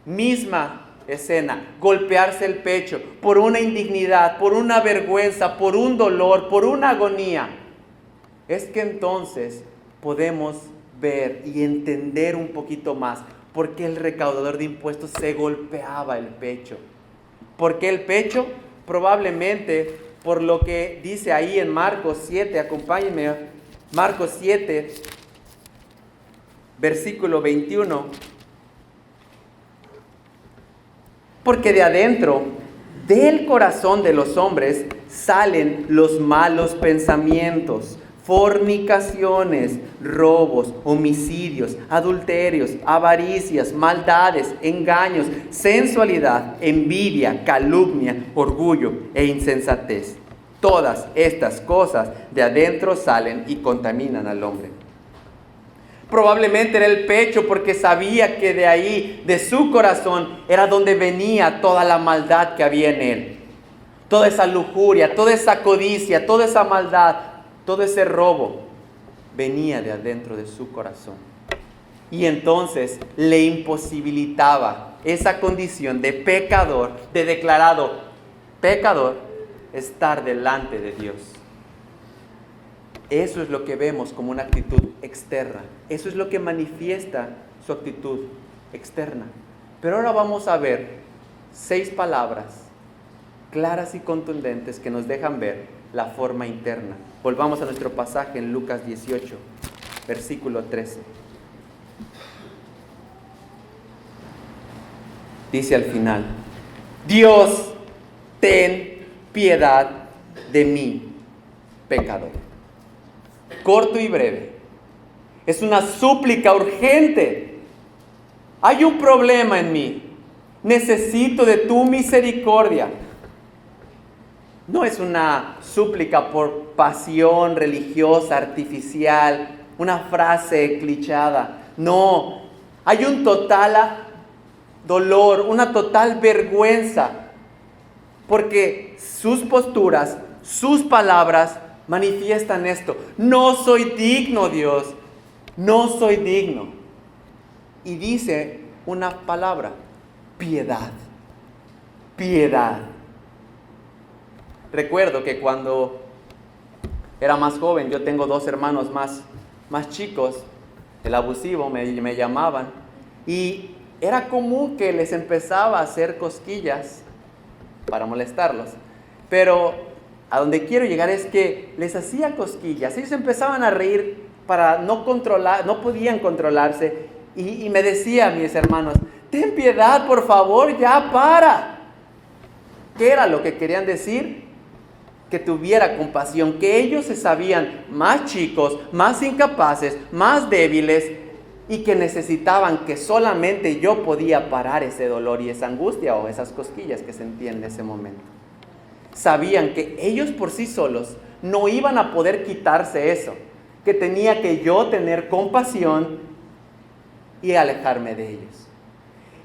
Misma escena, golpearse el pecho por una indignidad, por una vergüenza, por un dolor, por una agonía. Es que entonces podemos ver y entender un poquito más por qué el recaudador de impuestos se golpeaba el pecho. ¿Por qué el pecho? Probablemente por lo que dice ahí en Marcos 7, acompáñenme. Marcos 7, versículo 21. Porque de adentro, del corazón de los hombres, salen los malos pensamientos, fornicaciones, robos, homicidios, adulterios, avaricias, maldades, engaños, sensualidad, envidia, calumnia, orgullo e insensatez. Todas estas cosas de adentro salen y contaminan al hombre. Probablemente era el pecho, porque sabía que de ahí, de su corazón, era donde venía toda la maldad que había en él. Toda esa lujuria, toda esa codicia, toda esa maldad, todo ese robo, venía de adentro de su corazón. Y entonces le imposibilitaba esa condición de pecador, de declarado pecador, estar delante de Dios. Eso es lo que vemos como una actitud externa. Eso es lo que manifiesta su actitud externa. Pero ahora vamos a ver 6 palabras claras y contundentes que nos dejan ver la forma interna. Volvamos a nuestro pasaje en Lucas 18, versículo 13. Dice al final: Dios, ten piedad de mí, pecador. Corto y breve. Es una súplica urgente hay un problema en mí, necesito de tu misericordia. No es una súplica por pasión religiosa, artificial, una frase clichada. No, hay un total dolor, una total vergüenza, porque sus posturas, sus palabras manifiestan esto. No soy digno, Dios, no soy digno. Y dice una palabra: piedad, piedad. Recuerdo que cuando era más joven, yo tengo 2 hermanos más chicos, el abusivo me llamaban, y era común que les empezaba a hacer cosquillas para molestarlos. Pero a donde quiero llegar es que les hacía cosquillas, ellos empezaban a reír para no podían controlarse, y me decía a mis hermanos: ten piedad, por favor, ya para. ¿Qué era lo que querían decir? Que tuviera compasión, que ellos se sabían más chicos, más incapaces, más débiles, y que necesitaban que solamente yo podía parar ese dolor y esa angustia o esas cosquillas que sentían en ese momento. Sabían que ellos por sí solos no iban a poder quitarse eso, que tenía que yo tener compasión y alejarme de ellos.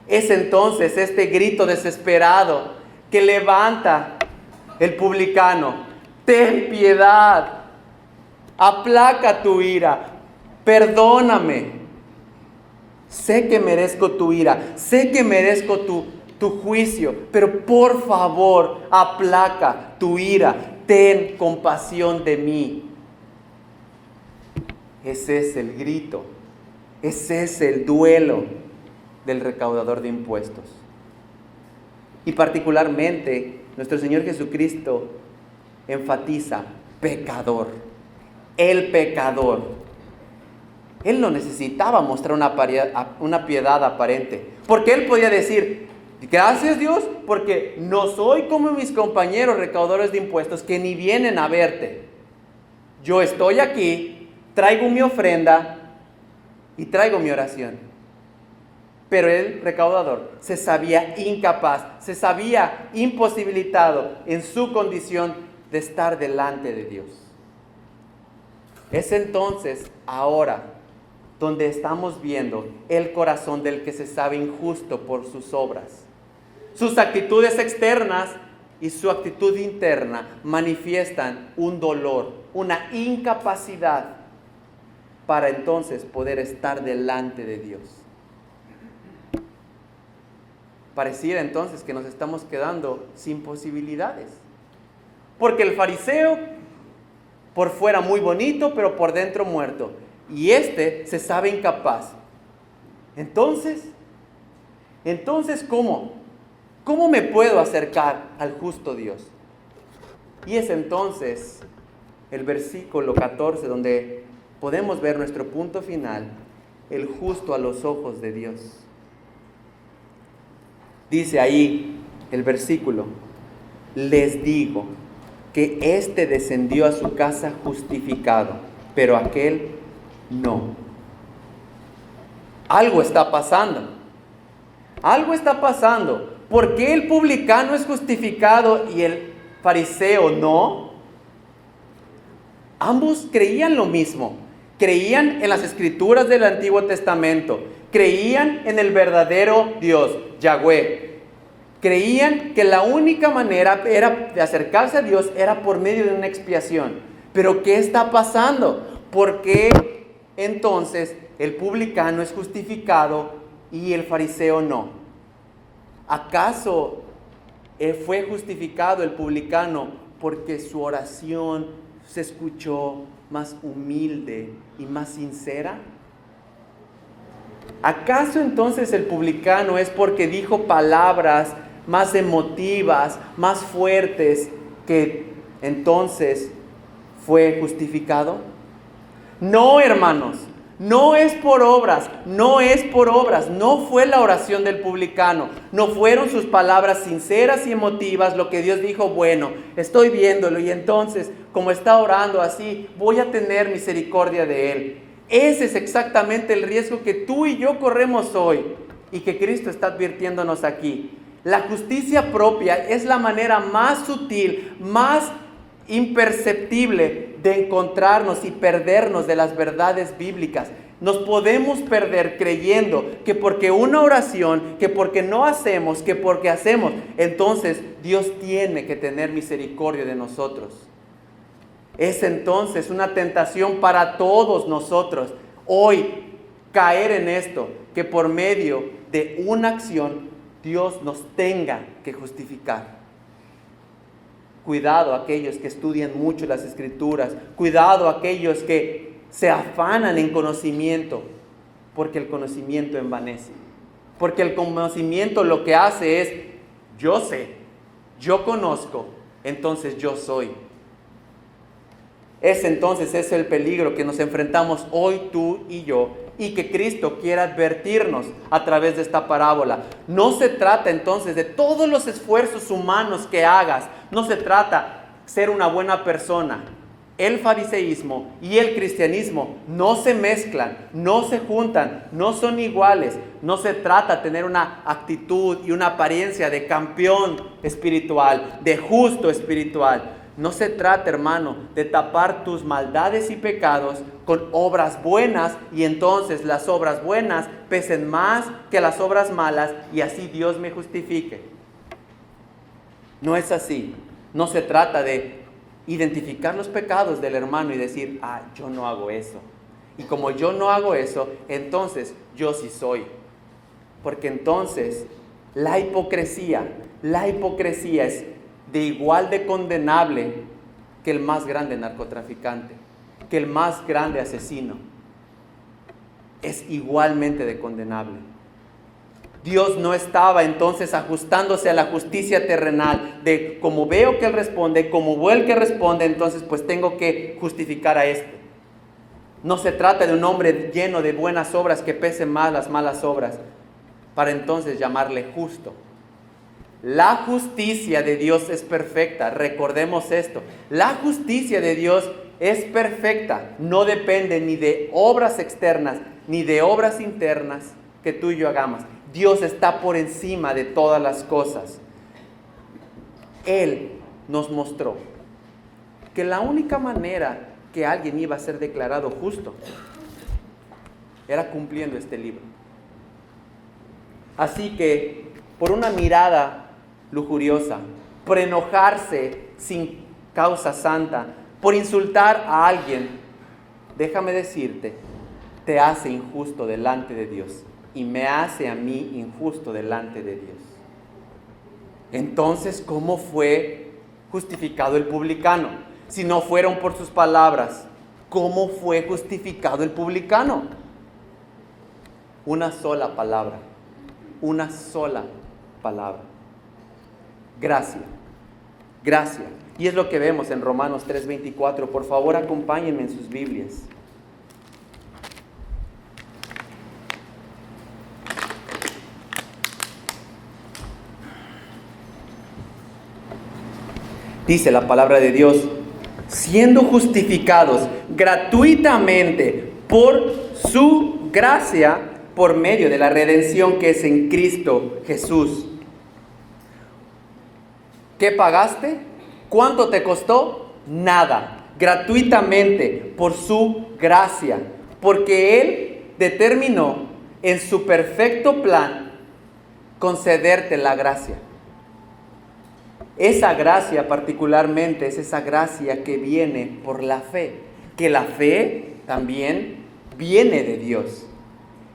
Es entonces este grito desesperado que levanta el publicano: ten piedad, aplaca tu ira, perdóname. Sé que merezco tu ira, sé que merezco tu juicio, pero por favor, aplaca tu ira, ten compasión de mí. Ese es el grito, ese es el duelo del recaudador de impuestos. Y particularmente, nuestro Señor Jesucristo enfatiza: pecador, el pecador. Él no necesitaba mostrar una piedad aparente, porque Él podía decir: gracias, Dios, porque no soy como mis compañeros recaudadores de impuestos que ni vienen a verte. Yo estoy aquí, traigo mi ofrenda y traigo mi oración. Pero el recaudador se sabía incapaz, se sabía imposibilitado en su condición de estar delante de Dios. Es entonces, ahora, donde estamos viendo el corazón del que se sabe injusto por sus obras. Sus actitudes externas y su actitud interna manifiestan un dolor, una incapacidad para entonces poder estar delante de Dios. Pareciera entonces que nos estamos quedando sin posibilidades. Porque el fariseo, por fuera muy bonito, pero por dentro muerto. Y este se sabe incapaz. Entonces, ¿cómo? ¿Cómo me puedo acercar al justo Dios? Y es entonces el versículo 14 donde podemos ver nuestro punto final: el justo a los ojos de Dios. Dice ahí el versículo: les digo que éste descendió a su casa justificado, pero aquel no. Algo está pasando. Algo está pasando. ¿Por qué el publicano es justificado y el fariseo no? Ambos creían lo mismo. Creían en las escrituras del Antiguo Testamento. Creían en el verdadero Dios, Yahweh. Creían que la única manera de acercarse a Dios era por medio de una expiación. Pero ¿qué está pasando? ¿Por qué entonces el publicano es justificado y el fariseo no? ¿Acaso fue justificado el publicano porque su oración se escuchó más humilde y más sincera? ¿Acaso entonces el publicano es porque dijo palabras más emotivas, más fuertes, que entonces fue justificado? No, hermanos, no es por obras, no es por obras, no fue la oración del publicano, no fueron sus palabras sinceras y emotivas lo que Dios dijo: bueno, estoy viéndolo y entonces, como está orando así, voy a tener misericordia de él. Ese es exactamente el riesgo que tú y yo corremos hoy. y que Cristo está advirtiéndonos aquí. La justicia propia es la manera más sutil, más imperceptible de encontrarnos y perdernos de las verdades bíblicas. Nos podemos perder creyendo que porque una oración, que porque no hacemos, que porque hacemos, entonces Dios tiene que tener misericordia de nosotros. Es entonces una tentación para todos nosotros hoy caer en esto, que por medio de una acción Dios nos tenga que justificar. Cuidado a aquellos que estudian mucho las Escrituras, cuidado a aquellos que se afanan en conocimiento, porque el conocimiento envanece, porque el conocimiento lo que hace es, yo sé, yo conozco, entonces yo soy. Entonces es el peligro que nos enfrentamos hoy tú y yo, y que Cristo quiere advertirnos a través de esta parábola. No se trata entonces de todos los esfuerzos humanos que hagas, no se trata de ser una buena persona. El fariseísmo y el cristianismo no se mezclan, no se juntan, no son iguales. No se trata de tener una actitud y una apariencia de campeón espiritual, de justo espiritual. No se trata, hermano, de tapar tus maldades y pecados con obras buenas y entonces las obras buenas pesen más que las obras malas y así Dios me justifique. No es así. No se trata de identificar los pecados del hermano y decir, yo no hago eso. Y como yo no hago eso, entonces yo sí soy. Porque entonces la hipocresía es de igual de condenable que el más grande narcotraficante, que el más grande asesino. Es igualmente de condenable. Dios no estaba entonces ajustándose a la justicia terrenal de como veo que él responde, como veo el que responde, entonces pues tengo que justificar a este. No se trata de un hombre lleno de buenas obras que pesen más las malas obras para entonces llamarle justo. La justicia de Dios es perfecta, recordemos esto. La justicia de Dios es perfecta, no depende ni de obras externas ni de obras internas que tú y yo hagamos. Dios está por encima de todas las cosas. Él nos mostró que la única manera que alguien iba a ser declarado justo era cumpliendo este libro. Así que, por una mirada lujuriosa, por enojarse sin causa santa, por insultar a alguien, déjame decirte, te hace injusto delante de Dios y me hace a mí injusto delante de Dios. Entonces, ¿cómo fue justificado el publicano? Si no fueron por sus palabras, ¿cómo fue justificado el publicano? Una sola palabra, una sola palabra. Gracia, gracia. Y es lo que vemos en Romanos 3:24. Por favor, acompáñenme en sus Biblias. Dice la palabra de Dios, siendo justificados gratuitamente por su gracia, por medio de la redención que es en Cristo Jesús. ¿Qué pagaste? ¿Cuánto te costó? Nada. Gratuitamente, por su gracia. Porque Él determinó en su perfecto plan concederte la gracia. Esa gracia particularmente es esa gracia que viene por la fe. Que la fe también viene de Dios.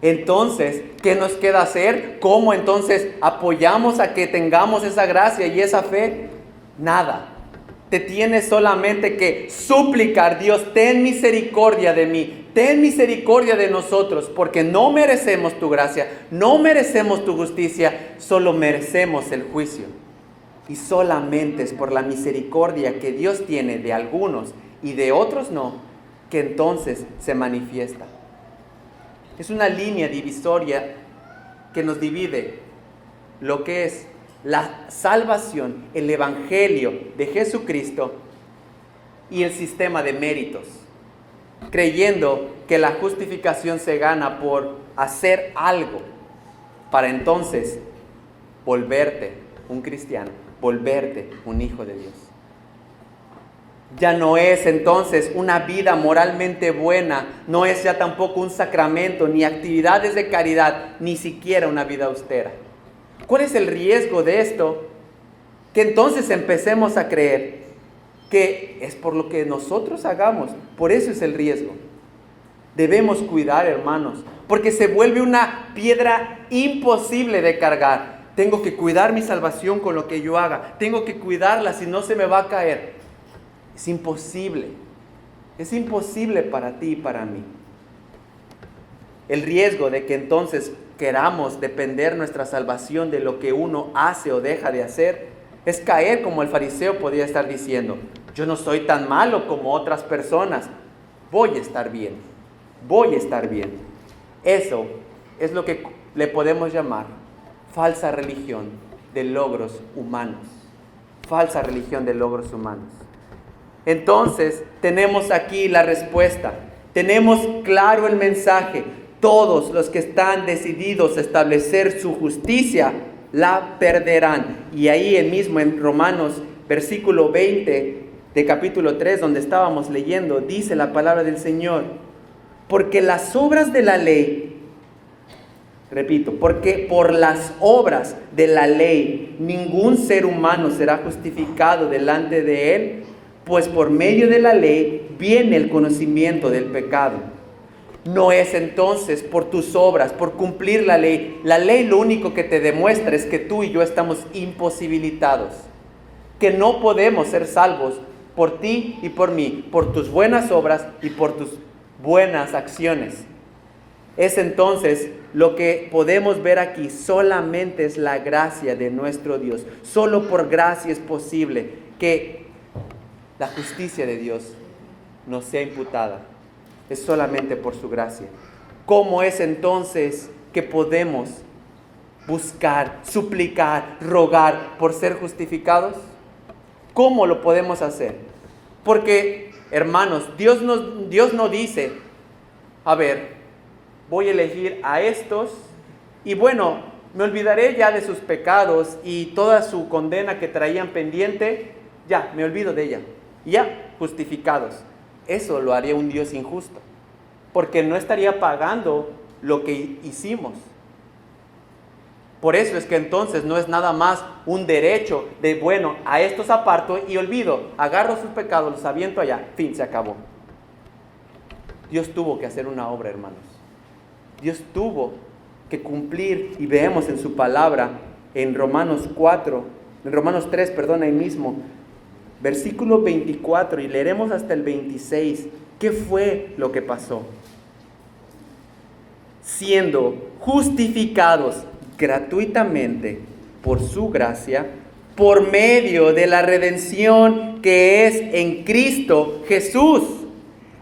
Entonces, ¿qué nos queda hacer? ¿Cómo entonces apoyamos a que tengamos esa gracia y esa fe? Nada. Te tienes solamente que suplicar, Dios, ten misericordia de mí, ten misericordia de nosotros, porque no merecemos tu gracia, no merecemos tu justicia, solo merecemos el juicio. Y solamente es por la misericordia que Dios tiene de algunos y de otros no, que entonces se manifiesta. Es una línea divisoria que nos divide lo que es la salvación, el evangelio de Jesucristo y el sistema de méritos, creyendo que la justificación se gana por hacer algo. para entonces volverte un cristiano, volverte un hijo de Dios. Ya no es entonces una vida moralmente buena, no es ya tampoco un sacramento, ni actividades de caridad, ni siquiera una vida austera. ¿Cuál es el riesgo de esto? Que entonces empecemos a creer que es por lo que nosotros hagamos, por eso es el riesgo. Debemos cuidar, hermanos, porque se vuelve una piedra imposible de cargar. Tengo que cuidar mi salvación con lo que yo haga, tengo que cuidarla, si no se me va a caer. Es imposible para ti y para mí. El riesgo de que entonces queramos depender nuestra salvación de lo que uno hace o deja de hacer, es caer como el fariseo podía estar diciendo: yo no soy tan malo como otras personas, voy a estar bien. Eso es lo que le podemos llamar falsa religión de logros humanos. Entonces, tenemos aquí la respuesta. Tenemos claro el mensaje. Todos los que están decididos a establecer su justicia, la perderán. Y ahí mismo en Romanos, versículo 20 de capítulo 3, donde estábamos leyendo, dice la palabra del Señor: porque las obras de la ley, repito, porque por las obras de la ley ningún ser humano será justificado delante de él, pues por medio de la ley viene el conocimiento del pecado. No es entonces por tus obras, por cumplir la ley. La ley lo único que te demuestra es que tú y yo estamos imposibilitados, que no podemos ser salvos por ti y por mí, por tus buenas obras y por tus buenas acciones. Es entonces lo que podemos ver aquí, solamente es la gracia de nuestro Dios. Solo por gracia es posible que la justicia de Dios nos sea imputada. Es solamente por su gracia. ¿Cómo es entonces que podemos buscar, suplicar, rogar por ser justificados? ¿Cómo lo podemos hacer? Porque, hermanos, Dios no dice: a ver, voy a elegir a estos y bueno, me olvidaré ya de sus pecados y toda su condena que traían pendiente, ya, me olvido de ella. Ya, justificados. Eso lo haría un Dios injusto, porque no estaría pagando lo que hicimos. Por eso es que entonces no es nada más un derecho de, bueno, a estos aparto y olvido, agarro sus pecados, los aviento allá, fin, se acabó. Dios tuvo que hacer una obra, hermanos. Dios tuvo que cumplir, y vemos en su palabra, en Romanos 3, ahí mismo, versículo 24, y leeremos hasta el 26, ¿qué fue lo que pasó? Siendo justificados gratuitamente por su gracia, por medio de la redención que es en Cristo Jesús,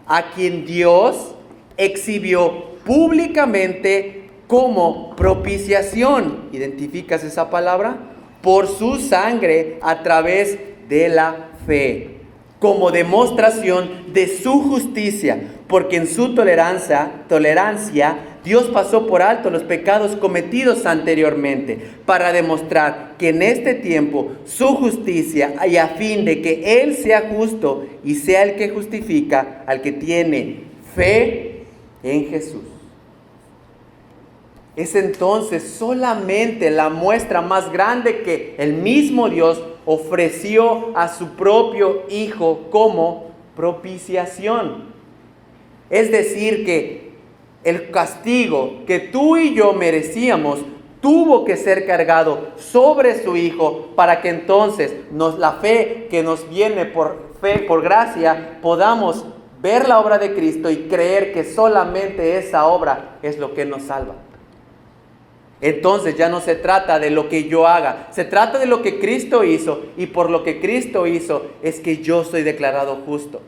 a quien Dios exhibió públicamente como propiciación. ¿Identificas esa palabra? Por su sangre a través de la fe, como demostración de su justicia, porque en su tolerancia Dios pasó por alto los pecados cometidos anteriormente, para demostrar que en este tiempo su justicia, y a fin de que Él sea justo y sea el que justifica al que tiene fe en Jesús. Es entonces solamente la muestra más grande que el mismo Dios ofreció a su propio Hijo como propiciación. Es decir, que el castigo que tú y yo merecíamos tuvo que ser cargado sobre su Hijo, para que entonces la fe que nos viene por fe, por gracia, podamos ver la obra de Cristo y creer que solamente esa obra es lo que nos salva. Entonces ya no se trata de lo que yo haga, se trata de lo que Cristo hizo, y por lo que Cristo hizo es que yo soy declarado justo.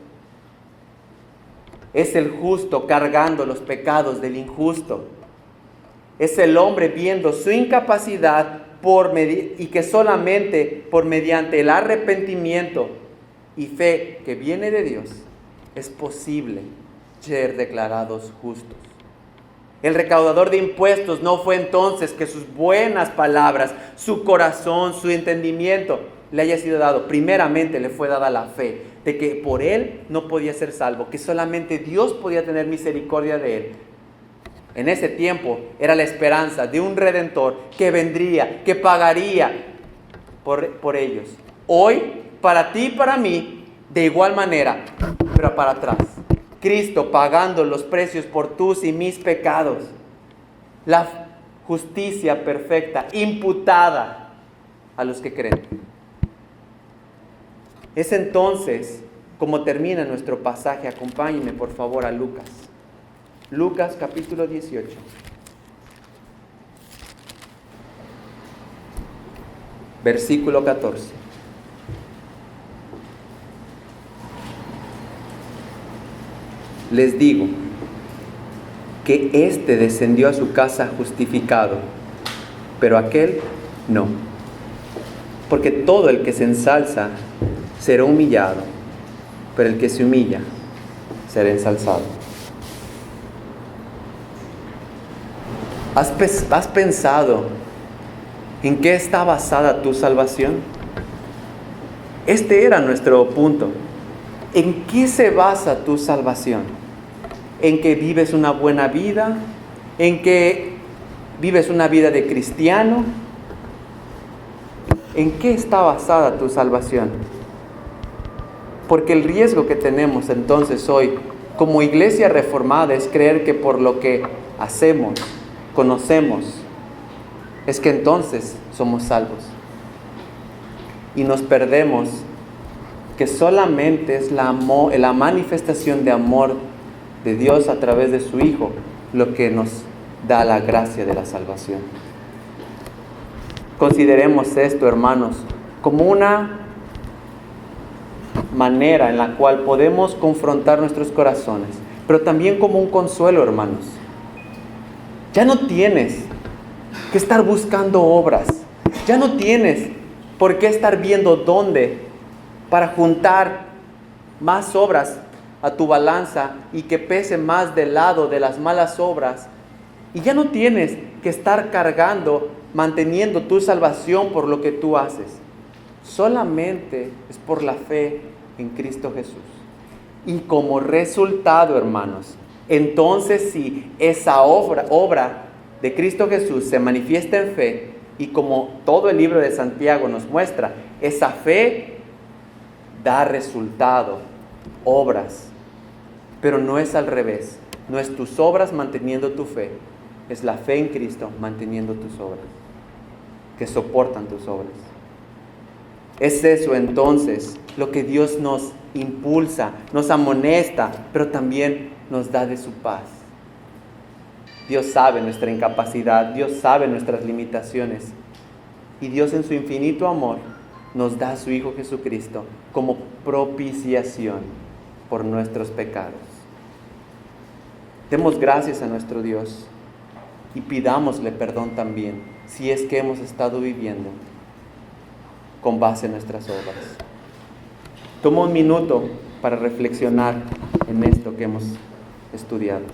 Es el justo cargando los pecados del injusto. Es el hombre viendo su incapacidad y que solamente por mediante el arrepentimiento y fe que viene de Dios es posible ser declarados justos. El recaudador de impuestos no fue entonces que sus buenas palabras, su corazón, su entendimiento le haya sido dado. Primeramente le fue dada la fe de que por él no podía ser salvo, que solamente Dios podía tener misericordia de él. En ese tiempo era la esperanza de un Redentor que vendría, que pagaría por ellos. Hoy, para ti y para mí, de igual manera, pero para atrás. Cristo pagando los precios por tus y mis pecados. La justicia perfecta, imputada a los que creen. Es entonces como termina nuestro pasaje. Acompáñenme por favor a Lucas. Lucas capítulo 18. Versículo 14. Les digo que éste descendió a su casa justificado, pero aquel no. Porque todo el que se ensalza será humillado, pero el que se humilla será ensalzado. ¿Has pensado en qué está basada tu salvación? Este era nuestro punto. ¿En qué se basa tu salvación? ¿En que vives una buena vida? ¿En que vives una vida de cristiano? ¿En qué está basada tu salvación? Porque el riesgo que tenemos entonces hoy como iglesia reformada es creer que por lo que hacemos, conocemos, es que entonces somos salvos. Y nos perdemos que solamente es la manifestación de amor de Dios a través de su Hijo lo que nos da la gracia de la salvación. Consideremos esto, hermanos, como una manera en la cual podemos confrontar nuestros corazones, pero también como un consuelo, hermanos. Ya no tienes que estar buscando obras, ya no tienes por qué estar viendo dónde para juntar más obras a tu balanza y que pese más del lado de las malas obras. Y ya no tienes que estar cargando, manteniendo tu salvación por lo que tú haces. Solamente es por la fe en Cristo Jesús. Y como resultado, hermanos, entonces sí, esa obra de Cristo Jesús se manifiesta en fe, y como todo el libro de Santiago nos muestra, esa fe da resultado, obras. Pero no es al revés. No es tus obras manteniendo tu fe. Es la fe en Cristo manteniendo tus obras, que soportan tus obras. Es eso entonces lo que Dios nos impulsa, nos amonesta, pero también nos da de su paz. Dios sabe nuestra incapacidad, Dios sabe nuestras limitaciones, y Dios en su infinito amor nos da a su Hijo Jesucristo como propiciación por nuestros pecados. Demos gracias a nuestro Dios y pidámosle perdón también si es que hemos estado viviendo con base en nuestras obras. Toma un minuto para reflexionar en esto que hemos estudiado.